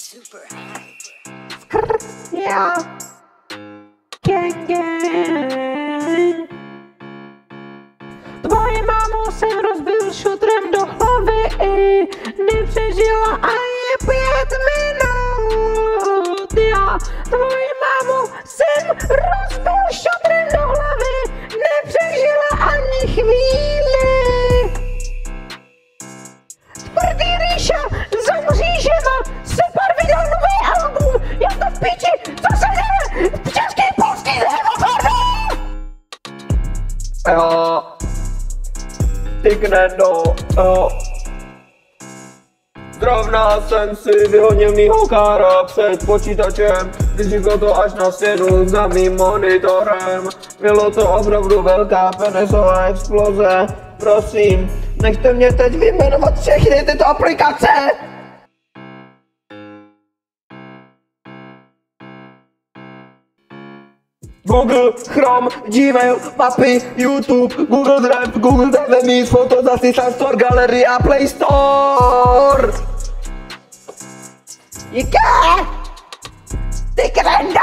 super high. Yeah. Gang, gang. Tvoje mámu jsem rozbil šutrem do hlavy, nepřežila ani 5 minut. Já tvoji mámu jsem rozbil šutrem do hlavy, nepřežila ani chvíli. Tvrdý Ríša, zemří žena, super vydal nový album, já to v piči, co se děje, český, polský, hemofarda! Jo, ty knedo, jo. Zrovna jsem si vyhodil mýho kára před počítačem, vyříklo to až na stěnu za mým monitorem. Bylo to opravdu velká penisová exploze. Prosím, nechte mě teď vyjmenovat všechny tyto aplikace! Google, Chrome, Gmail, mapy, YouTube, Google Drive, Google TV Meet, Photos, Assistant Store, Gallery a Play Store! Jaké? Ty krendo!